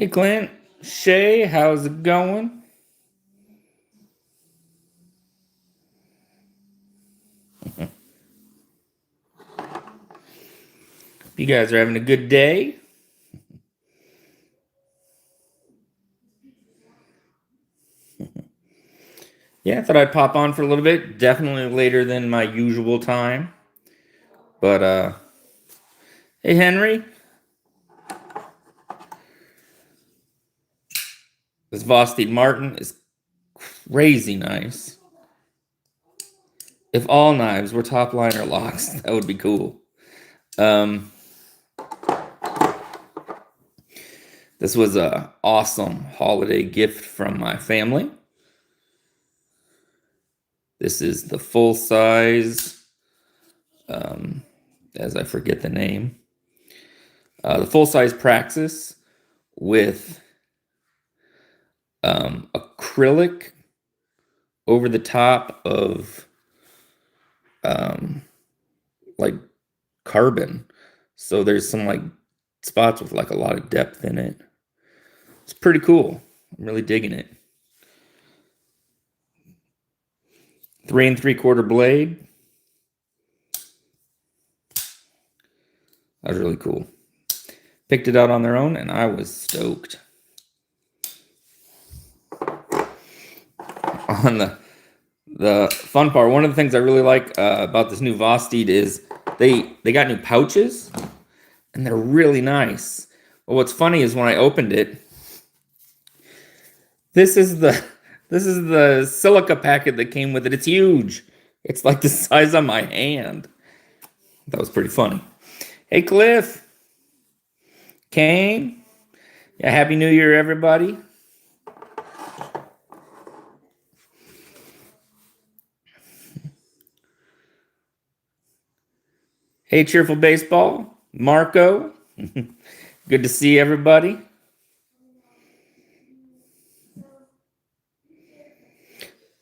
Hey, Clint. Shay, how's it going? You guys are having a good day? Yeah, I thought I'd pop on for a little bit. Definitely later than my usual time. But, hey, Henry. This Vosteed Martin is crazy nice. If all knives were top liner locks, that would be cool. This was a awesome holiday gift from my family. This is the full size, as I forget the name, the full size Praxis with acrylic over the top of like carbon. So there's some like spots with like a lot of depth in it. It's pretty cool. I'm really digging it. 3 3/4 blade. That was really cool. Picked it out on their own and I was stoked. On the fun part, one of the things I really like about this new Vosteed is they got new pouches and they're really nice. But what's funny is when I opened it, this is the silica packet that came with it. It's huge. It's like the size of my hand. That was pretty funny. Hey, Cliff. Kane. Yeah, Happy New Year, everybody. Hey, Cheerful Baseball. Marco. Good to see everybody.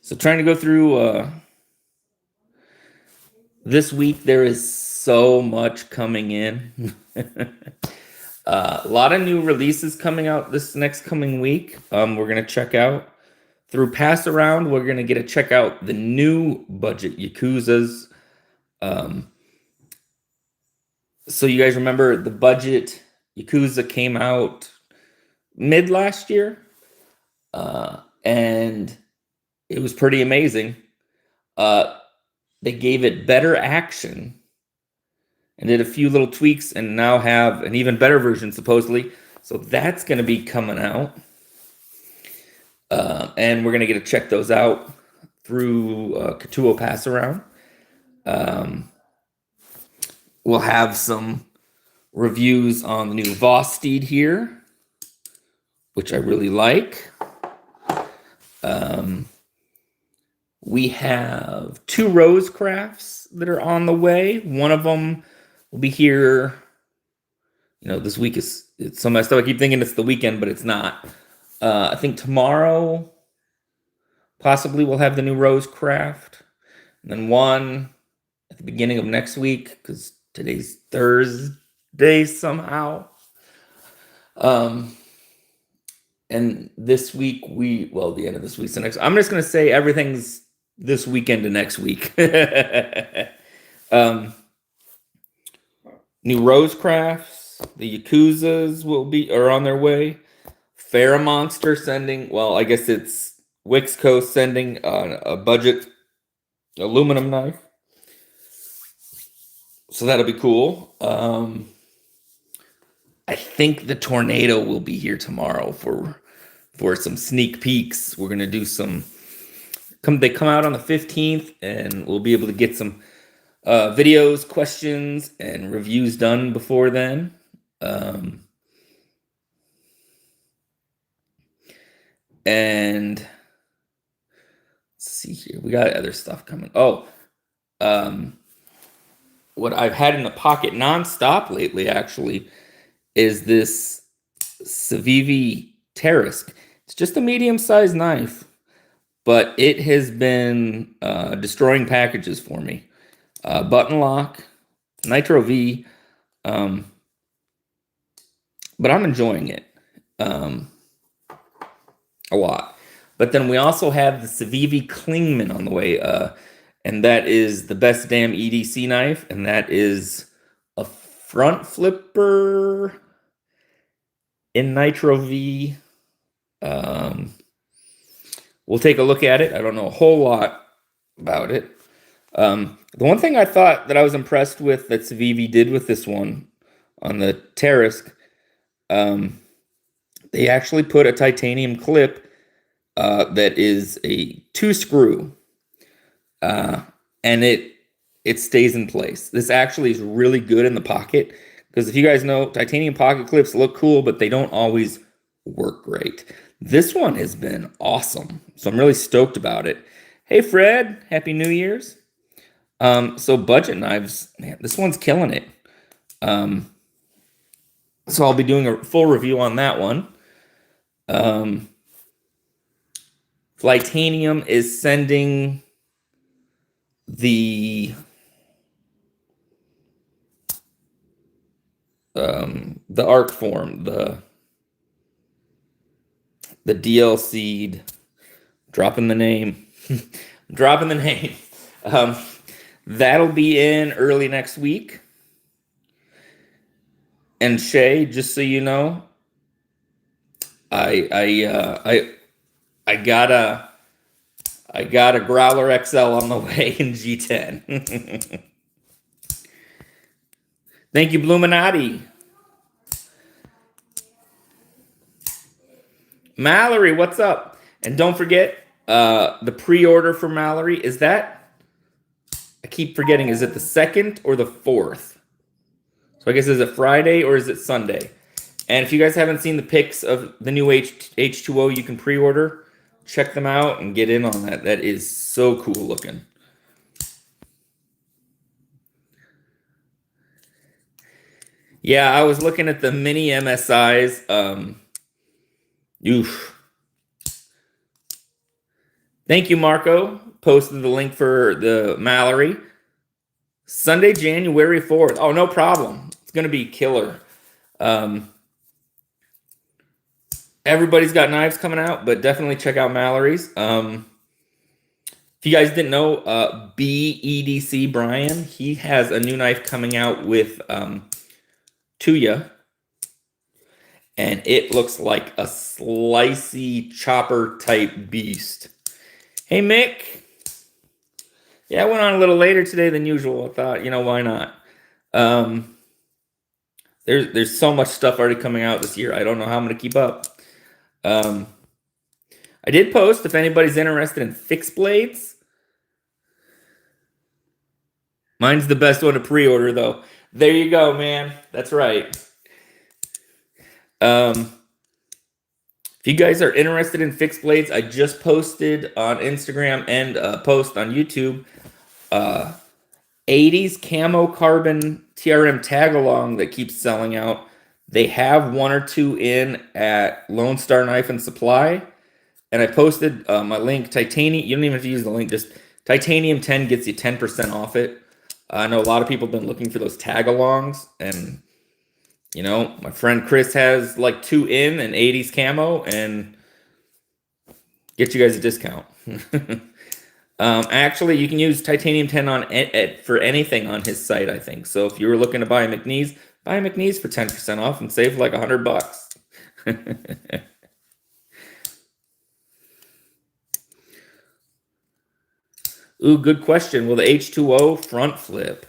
So trying to go through this week, there is so much coming in. A lot of new releases coming out this next coming week. We're going to check out through Pass Around. We're going to get to check out the new budget Yakuzas. So you guys remember the budget Yakuza came out mid last year, and it was pretty amazing. They gave it better action and did a few little tweaks and now have an even better version supposedly. So that's going to be coming out. And we're going to get to check those out through Katuo Pass Around. We'll have some reviews on the new Vosteed here, which I really like. We have 2 Rose Crafts that are on the way. One of them will be here. You know, this week it's so messed up. I keep thinking it's the weekend, but it's not. I think tomorrow possibly we'll have the new Rose Craft. And then one at the beginning of next week, because today's Thursday somehow. And this week the end of this week's the next. I'm just gonna say everything's this weekend to next week. New Rose Crafts, the Yakuzas are on their way. Monster sending, well, I guess it's Wixco sending a budget aluminum knife. So that'll be cool. I think the Tornado will be here tomorrow for some sneak peeks. We're gonna do some. They come out on the 15th, and we'll be able to get some videos, questions, and reviews done before then. And let's see here. We got other stuff coming. What I've had in the pocket nonstop lately, actually, is this Civivi Terasque. It's just a medium-sized knife, but it has been destroying packages for me. Button lock, Nitro V, but I'm enjoying it. a lot. But then we also have the Civivi Klingman on the way, and that is the best damn EDC knife, and that is a front flipper in Nitro V. We'll take a look at it. I don't know a whole lot about it. The one thing I thought that I was impressed with that Civivi did with this one on the Terasque, they actually put a titanium clip that is a 2-screw, and it stays in place. This actually is really good in the pocket, because if you guys know, titanium pocket clips look cool, but they don't always work great. This one has been awesome, so I'm really stoked about it. Hey Fred, Happy New Year's. So budget knives, man, this one's killing it. So I'll be doing a full review on that one. Flightanium is sending the arc form, the DLC'd, dropping the name, dropping the name. That'll be in early next week. And Shay, just so you know, I got a Growler XL on the way in G10. Thank you, Bluminati. Mallory, what's up? And don't forget, the pre-order for Mallory, is that, I keep forgetting, is it the 2nd or the 4th? So I guess, is it Friday or is it Sunday? And if you guys haven't seen the pics of the new H2O you can pre-order, check them out and get in on that. That is so cool looking. Yeah, I was looking at the mini MSIs. Oof. Thank you, Marco. Posted the link for the Mallory. Sunday, January 4th. Oh, no problem. It's going to be killer. Everybody's got knives coming out, but definitely check out Mallory's. If you guys didn't know, BEDC Brian, he has a new knife coming out with Tuya, and it looks like a slicey chopper type beast. Hey Mick, yeah, I went on a little later today than usual. I thought, you know, why not? There's so much stuff already coming out this year. I don't know how I'm gonna keep up. I did post if anybody's interested in fixed blades. Mine's the best one to pre-order, though. There you go, man. That's right. If you guys are interested in fixed blades, I just posted on Instagram and a post on YouTube 80s camo carbon TRM tag along that keeps selling out. They have 1 or 2 in at Lone Star Knife and Supply. And I posted my link, Titanium. You don't even have to use the link. Just Titanium 10 gets you 10% off it. I know a lot of people have been looking for those tag-alongs. And, you know, my friend Chris has like 2 in and 80s camo. And get you guys a discount. Actually, you can use Titanium 10 on for anything on his site, I think. So if you were looking to buy a McNeese, buy a McNeese for 10% off and save like $100. Ooh, good question. Will the H2O front flip?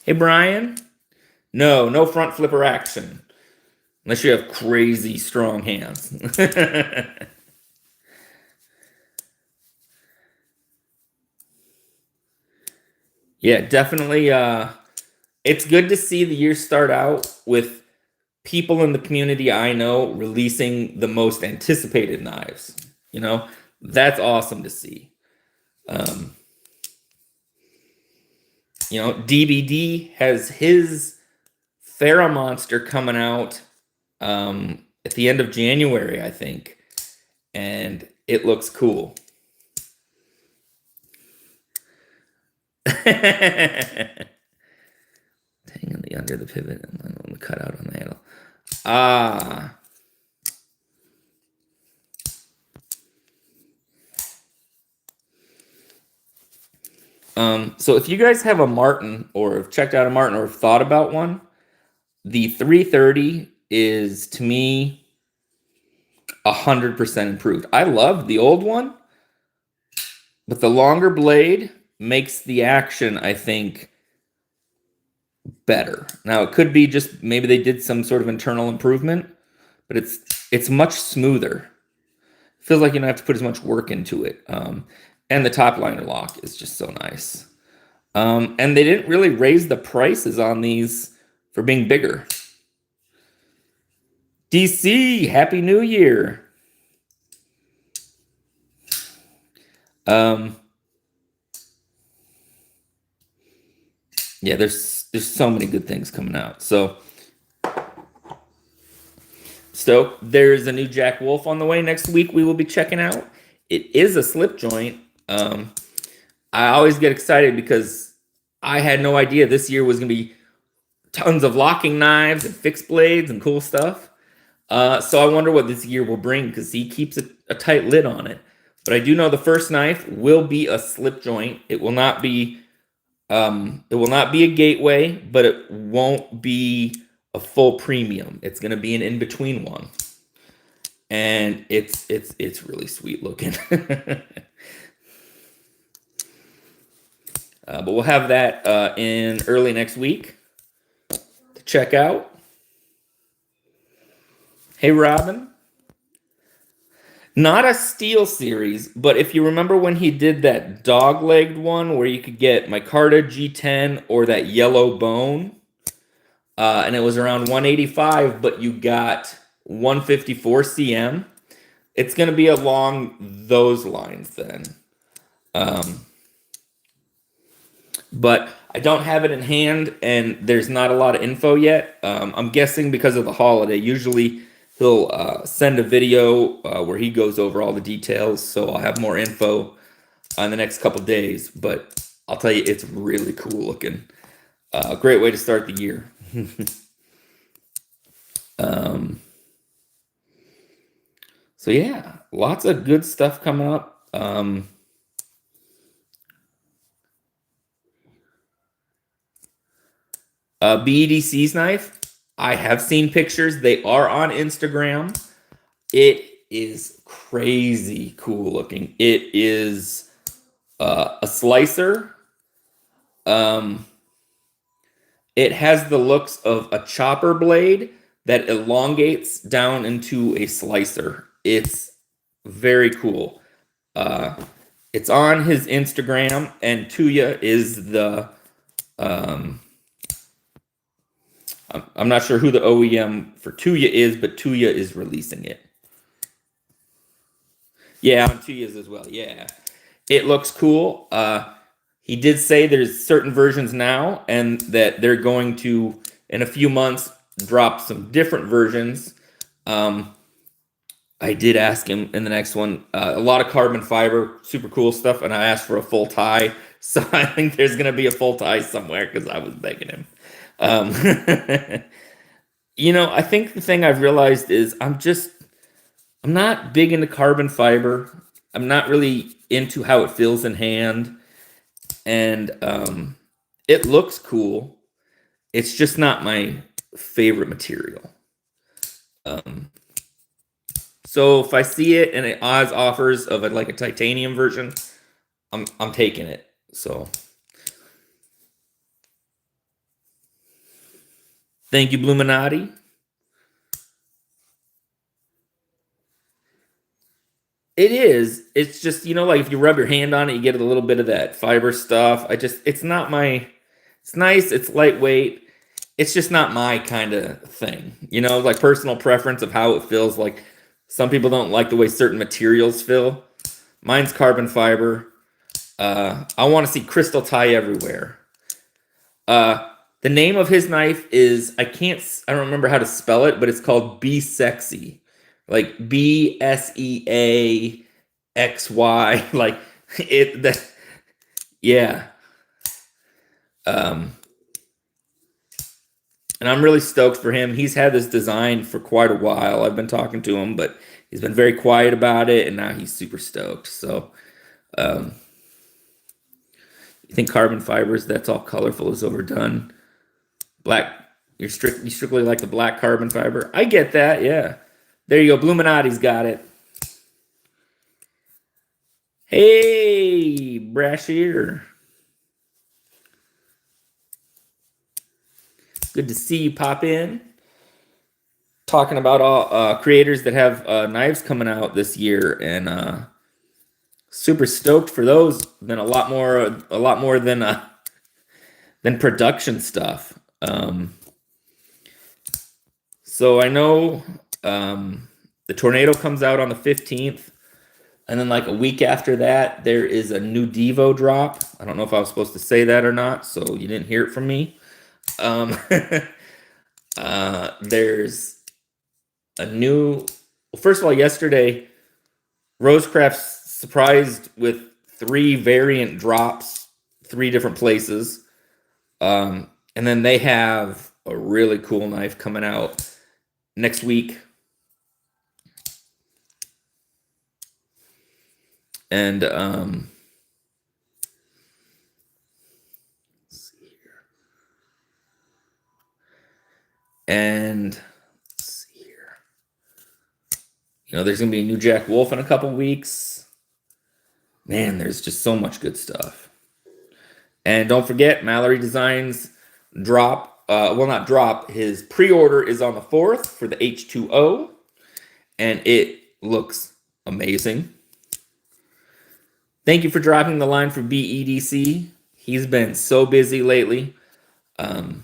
Hey, Brian? No front flipper action. Unless you have crazy strong hands. Yeah, definitely. It's good to see the year start out with people in the community I know releasing the most anticipated knives. You know, that's awesome to see. You know, DBD has his Theramonster coming out at the end of January, I think. And it looks cool. Hang on the under the pivot and then on the cutout on the handle. Ah. So if you guys have a Martin or have checked out a Martin or have thought about one, the 330 is, to me, 100% improved. I love the old one, but the longer blade makes the action, I think, better. Now, it could be just maybe they did some sort of internal improvement, but it's much smoother. Feels like you don't have to put as much work into it. And the top liner lock is just so nice. And they didn't really raise the prices on these for being bigger. DC, Happy New Year. Yeah, there's so many good things coming out. So there's a new Jack Wolf on the way next week we will be checking out. It is a slip joint. I always get excited because I had no idea this year was going to be tons of locking knives and fixed blades and cool stuff. So I wonder what this year will bring because he keeps a tight lid on it. But I do know the first knife will be a slip joint. It will not be a gateway, but it won't be a full premium. It's going to be an in-between one. And it's really sweet looking. But we'll have that in early next week to check out. Hey, Robin. Not a steel series, but if you remember when he did that dog-legged one where you could get Micarta G10 or that yellow bone, and it was around 185, but you got 154 cm, it's going to be along those lines then. But I don't have it in hand, and there's not a lot of info yet. I'm guessing because of the holiday. Usually he'll send a video where he goes over all the details, so I'll have more info on the next couple days. But I'll tell you, it's really cool looking. Great way to start the year. So yeah, lots of good stuff coming up. BEDC's knife, I have seen pictures. They are on Instagram. It is crazy cool looking. It is a slicer. It has the looks of a chopper blade that elongates down into a slicer. It's very cool. It's on his Instagram, and Tuya is the I'm not sure who the OEM for Tuya is, but Tuya is releasing it. Yeah, on Tuya's as well. Yeah, it looks cool. He did say there's certain versions now, and that they're going to, in a few months, drop some different versions. I did ask him in the next one, a lot of carbon fiber, super cool stuff, and I asked for a full tie, so I think there's going to be a full tie somewhere because I was begging him. You know, I think the thing I've realized is I'm not big into carbon fiber. I'm not really into how it feels in hand, and it looks cool. It's just not my favorite material. So if I see it and it Oz offers of like a titanium version, I'm taking it. So thank you, Bluminati. It is. It's just, like if you rub your hand on it, you get a little bit of that fiber stuff. It's not my, it's nice. It's lightweight. It's just not my kind of thing, like personal preference of how it feels. Like some people don't like the way certain materials feel. Mine's carbon fiber. I want to see crystal tie everywhere. The name of his knife is, I don't remember how to spell it, but it's called Be Sexy. Like BSEAXY. Like yeah. And I'm really stoked for him. He's had this design for quite a while. I've been talking to him, but he's been very quiet about it, and now he's super stoked. So, um, you think carbon fibers that's all colorful is overdone? Black, you strictly like the black carbon fiber. I get that, yeah. There you go. Bluminati's got it. Hey, Brashear. Good to see you pop in. Talking about all creators that have knives coming out this year, and super stoked for those. Been a lot more than production stuff. So I know the Tornado comes out on the 15th. And then like a week after that, there is a new Devo drop. I don't know if I was supposed to say that or not, so you didn't hear it from me. There's a new... Well, first of all, yesterday, Rosecraft surprised with 3 variant drops, 3 different places. And then they have a really cool knife coming out next week. And let's see here. And let's see here. You know, there's gonna be a new Jack Wolf in a couple weeks. Man, there's just so much good stuff. And don't forget, Mallory Designs drop. Well, not drop. His pre-order is on the 4th for the H2O, and it looks amazing. Thank you for dropping the line for BEDC. He's been so busy lately. Him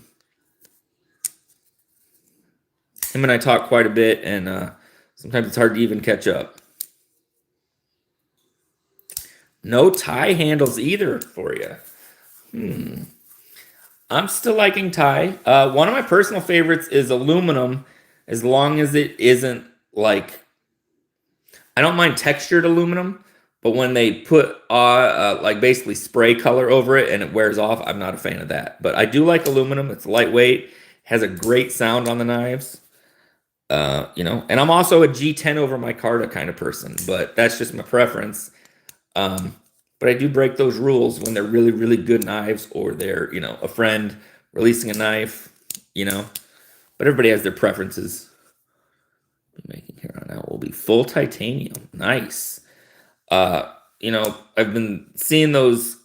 and I talk quite a bit, and sometimes it's hard to even catch up. No tie handles either for you. I'm still liking tie. One of my personal favorites is aluminum, as long as it isn't like... I don't mind textured aluminum, but when they put like basically spray color over it and it wears off, I'm not a fan of that. But I do like aluminum. It's lightweight, has a great sound on the knives. You know, and I'm also a G10 over micarta kind of person, but that's just my preference. But I do break those rules when they're really, really good knives, or they're, you know, a friend releasing a knife, you know. But everybody has their preferences. Making here on out will be full titanium. Nice. You know, I've been seeing those.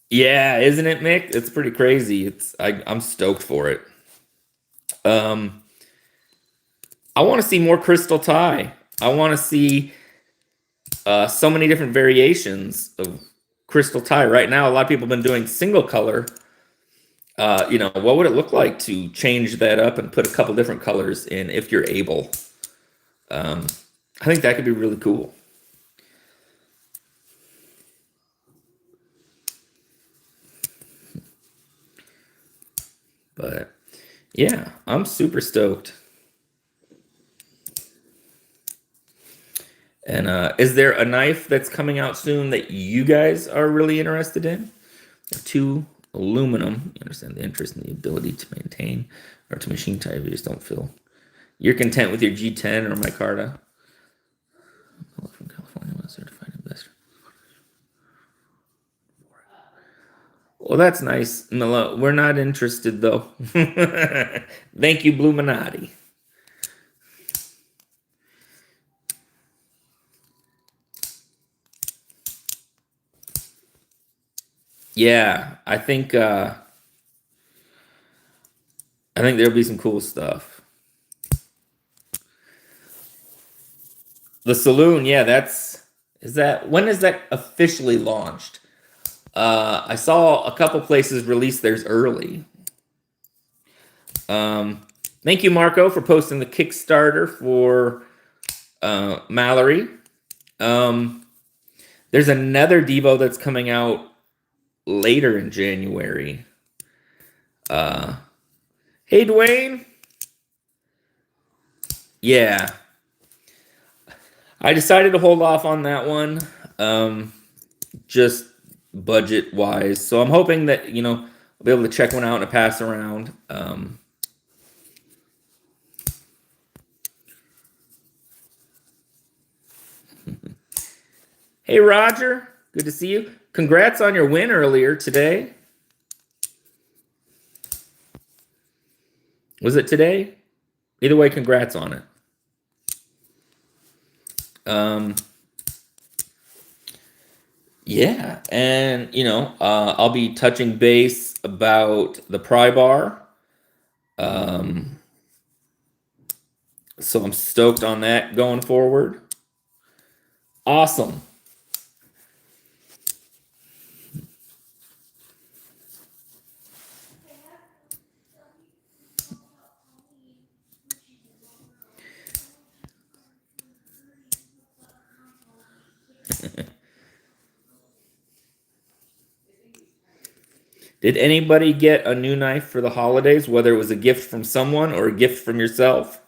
Yeah, isn't it, Mick? It's pretty crazy. I'm stoked for it. I want to see more crystal tie. I want to see so many different variations of crystal tie. Right now, a lot of people have been doing single color. You know, what would it look like to change that up and put a couple different colors in if you're able? I think that could be really cool. But yeah, I'm super stoked. And is there a knife that's coming out soon that you guys are really interested in? 2 aluminum. You understand the interest in the ability to maintain or to machine type. You just don't feel you're content with your G10 or micarta. From California, certified investor. Well, that's nice, Milla. We're not interested, though. Thank you, Bluminati. Yeah, I think there'll be some cool stuff. The Saloon, yeah, when is that officially launched? I saw a couple places release theirs early. Thank you, Marco, for posting the Kickstarter for Mallory. There's another Devo that's coming out later in January. Hey, Dwayne. Yeah. I decided to hold off on that one. Just budget-wise. So I'm hoping that, you know, I'll be able to check one out and pass around. Hey, Roger. Good to see you. Congrats on your win earlier today. Was it today? Either way, congrats on it. Yeah, and I'll be touching base about the pry bar. So I'm stoked on that going forward. Awesome. Did anybody get a new knife for the holidays, whether it was a gift from someone or a gift from yourself?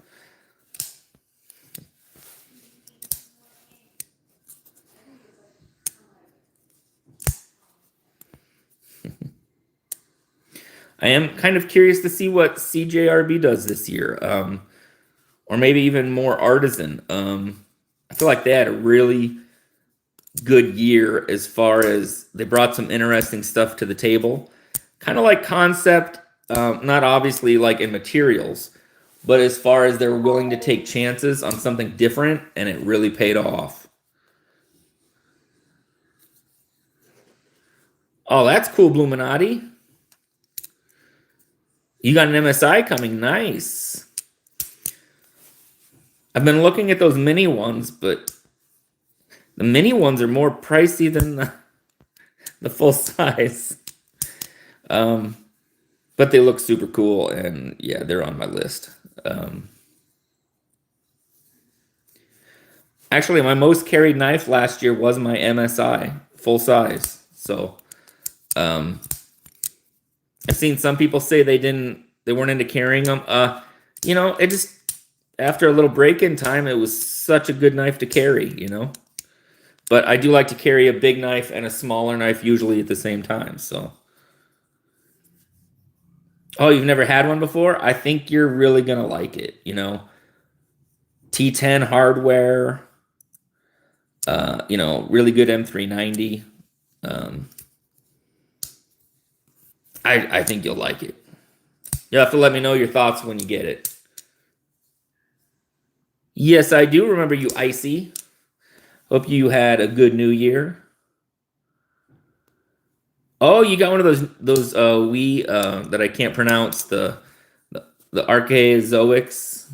I am kind of curious to see what CJRB does this year, or maybe even more artisan. I feel like they had a really good year as far as they brought some interesting stuff to the table. Kind of like concept, not obviously like in materials, but as far as they're willing to take chances on something different, and it really paid off. Oh, that's cool, Bluminati. You got an MSI coming. Nice. I've been looking at those mini ones, but the mini ones are more pricey than the full size. But they look super cool, and yeah, they're on my list. Actually, my most carried knife last year was my MSI, full size. So, I've seen some people say they weren't into carrying them. It just, after a little break in time, it was such a good knife to carry, But I do like to carry a big knife and a smaller knife usually at the same time, so. Oh, you've never had one before? I think you're really going to like it, T10 hardware, really good M390. I think you'll like it. You'll have to let me know your thoughts when you get it. Yes, I do remember you, Icy. Hope you had a good new year. Oh, you got one of those that I can't pronounce, the Archaeozoics.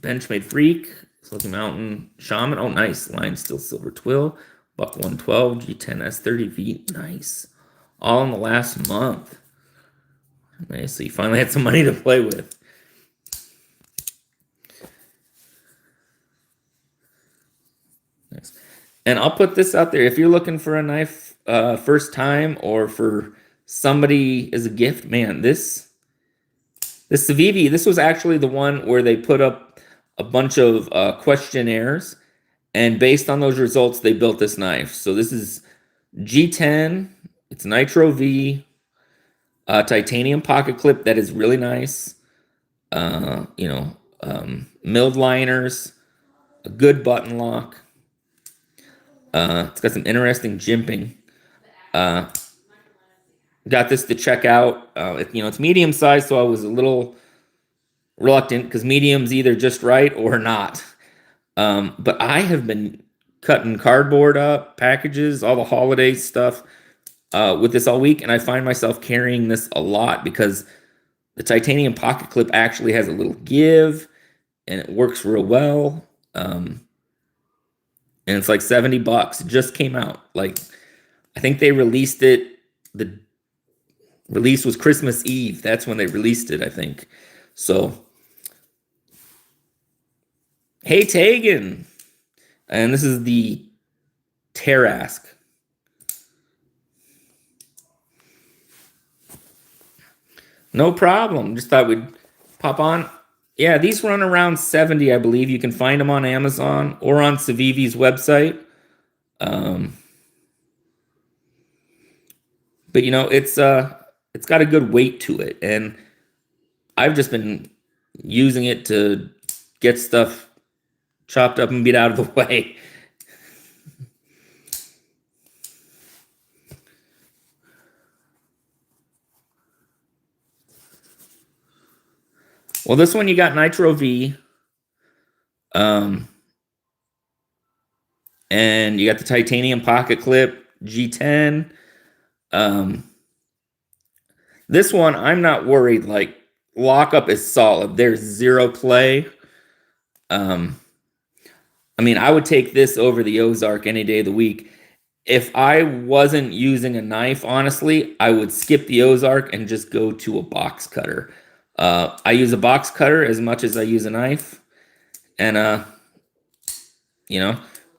Benchmade Freak, Smoky Mountain Shaman. Oh, nice. Line Steel Silver Twill. Buck 112, G10 S30V. Nice. All in the last month. Nice. So you finally had some money to play with. Nice. And I'll put this out there. If you're looking for a knife first time or for somebody as a gift, man, this Civivi, this was actually the one where they put up a bunch of questionnaires, and based on those results, they built this knife. So this is G10. It's Nitro V, titanium pocket clip that is really nice. Milled liners, a good button lock. It's got some interesting jimping. Got this to check out. It's medium size, so I was a little reluctant because medium's either just right or not. But I have been cutting cardboard up, packages, all the holiday stuff with this all week, and I find myself carrying this a lot because the titanium pocket clip actually has a little give, and it works real well. And it's like $70. It just came out. Like, I think they released it. The release was Christmas Eve. That's when they released it, I think. So, hey, Tegan. And this is the Terasque. No problem. Just thought we'd pop on. Yeah, these run around 70, I believe. You can find them on Amazon or on Civivi's website. But it's got a good weight to it, and I've just been using it to get stuff chopped up and get out of the way. Well, this one you got Nitro V, and you got the titanium pocket clip G10. This one I'm not worried. Like, lockup is solid. There's zero play. I mean, I would take this over the Ozark any day of the week. If I wasn't using a knife, honestly, I would skip the Ozark and just go to a box cutter. I use a box cutter as much as I use a knife, and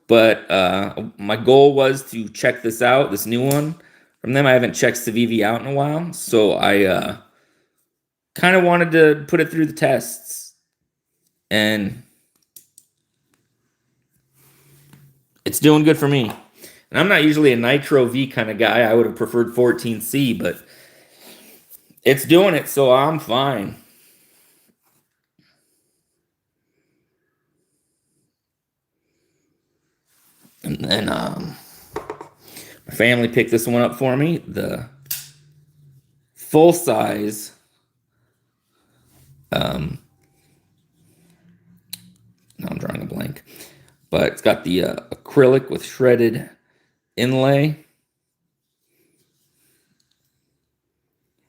but my goal was to check this out, this new one from them. I haven't checked Civivi out in a while, so I kind of wanted to put it through the tests, and it's doing good for me. And I'm not usually a Nitro V kind of guy. I would have preferred 14C, but it's doing it, so I'm fine. And then my family picked this one up for me, the full size now I'm drawing a blank, but it's got the acrylic with shredded inlay.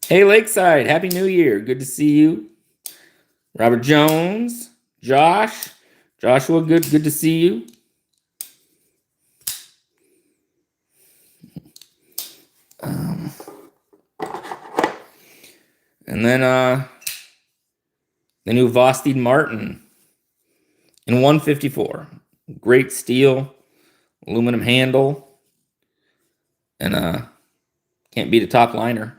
Hey, Lakeside, Happy New Year. Good to see you. Robert Jones, Joshua, good to see you. And then the new Vosteed Martin in 154. Great steel, aluminum handle, and can't beat a top liner.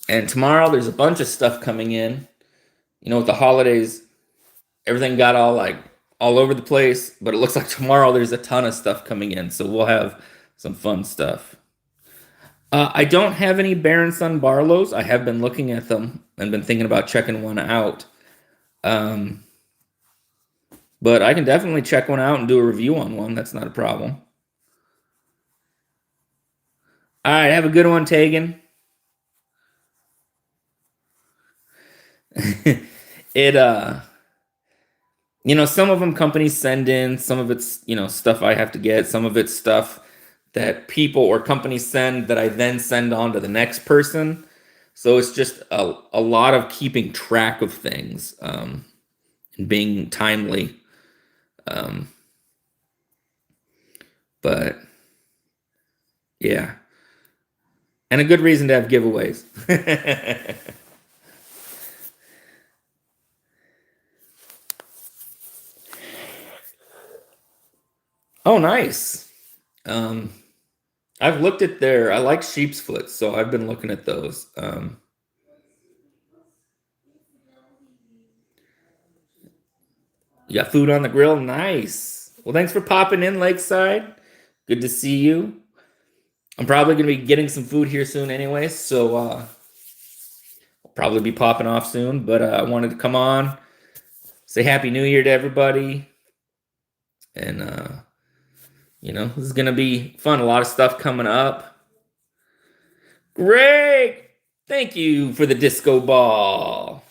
And tomorrow there's a bunch of stuff coming in. With the holidays, everything got all over the place, but it looks like tomorrow there's a ton of stuff coming in, so we'll have some fun stuff. I don't have any Baron Sun Barlows. I have been looking at them and been thinking about checking one out. But I can definitely check one out and do a review on one. That's not a problem. All right, have a good one, Tegan. Some of them companies send in, some of it's, stuff I have to get, some of it's stuff that people or companies send that I then send on to the next person. So it's just a lot of keeping track of things, and being timely. But yeah. And a good reason to have giveaways. Oh, nice. I've looked at I like sheep's foot, so I've been looking at those. You got food on the grill? Nice. Well, thanks for popping in, Lakeside. Good to see you. I'm probably going to be getting some food here soon anyway, so I'll probably be popping off soon. But I wanted to come on, say Happy New Year to everybody. And, this is going to be fun. A lot of stuff coming up. Greg, thank you for the disco ball.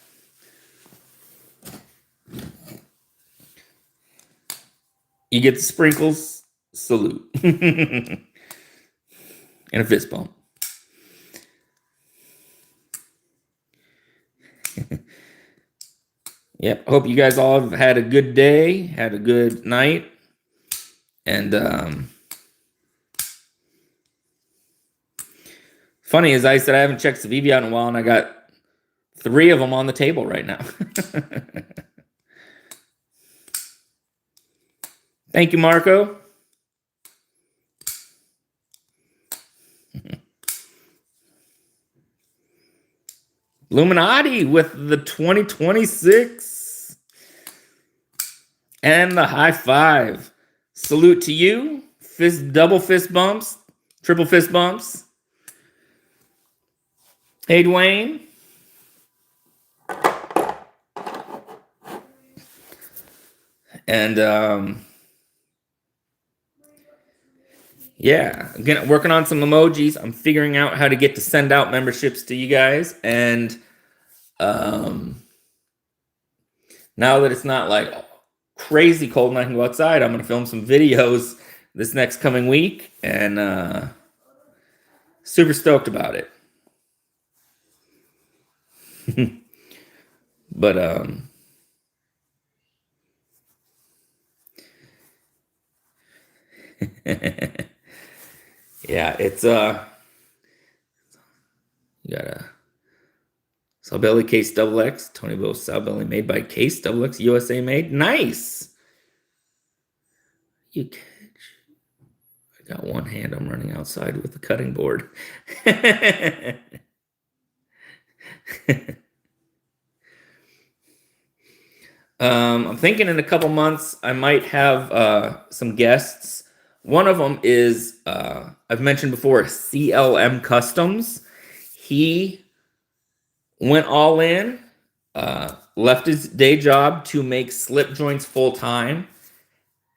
You get the sprinkles. Salute. And a fist bump. Yep. Hope you guys all have had a good day, had a good night. And funny, as I said, I haven't checked Civivi out in a while, and I got 3 of them on the table right now. Thank you, Marco. Illuminati with the 2026. And the high five. Salute to you. Double fist bumps. Triple fist bumps. Hey, Dwayne. And yeah, again, working on some emojis. I'm figuring out how to get to send out memberships to you guys. And now that it's not like crazy cold and I can go outside, I'm going to film some videos this next coming week. And super stoked about it. But yeah, it's you got a Sawbelly Case Double X, Tony Bo Sawbelly made by Case Double X, USA made. Nice. You catch. I got one hand. I'm running outside with the cutting board. I'm thinking in a couple months I might have some guests. One of them is I've mentioned before, CLM Customs. He went all in, left his day job to make slip joints full time,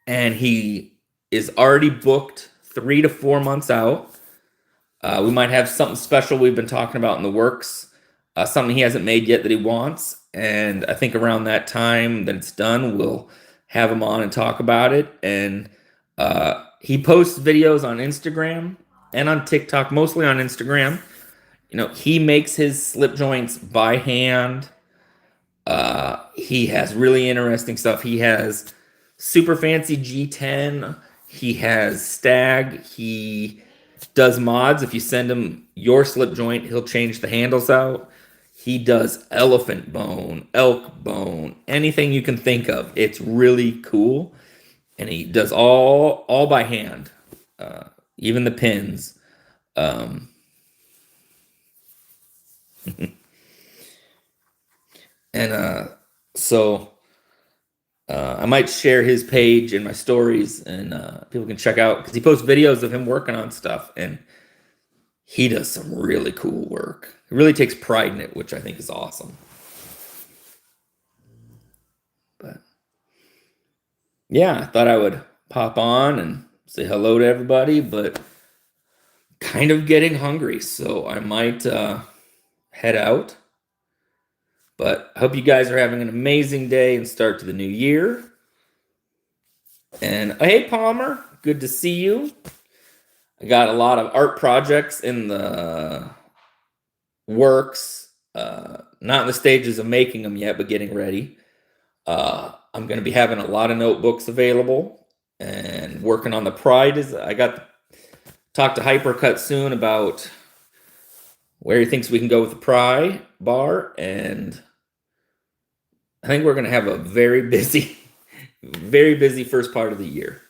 and he is already booked 3 to 4 months out. We might have something special we've been talking about in the works, something he hasn't made yet that he wants. And I think around that time that it's done, we'll have him on and talk about it. And he posts videos on Instagram and on TikTok, mostly on Instagram. You know, he makes his slip joints by hand. He has really interesting stuff. He has super fancy G10. He has Stag. He does mods. If you send him your slip joint, he'll change the handles out. He does elephant bone, elk bone, anything you can think of. It's really cool. And he does all by hand, even the pins. So I might share his page in my stories, and people can check out, because he posts videos of him working on stuff, and he does some really cool work. He really takes pride in it, which I think is awesome. But yeah, I thought I would pop on and say hello to everybody, but kind of getting hungry, so I might head out. But I hope you guys are having an amazing day and start to the new year. And hey, Palmer, good to see you. I got a lot of art projects in the works, not in the stages of making them yet, but getting ready. I'm going to be having a lot of notebooks available and working on the Pride. I got to talk to Hypercut soon about where he thinks we can go with the Pry bar, and I think we're going to have a very busy first part of the year.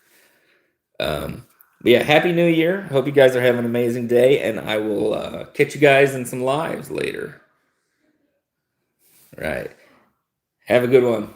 But yeah, Happy New Year. Hope you guys are having an amazing day, and I will catch you guys in some lives later. All right. Have a good one.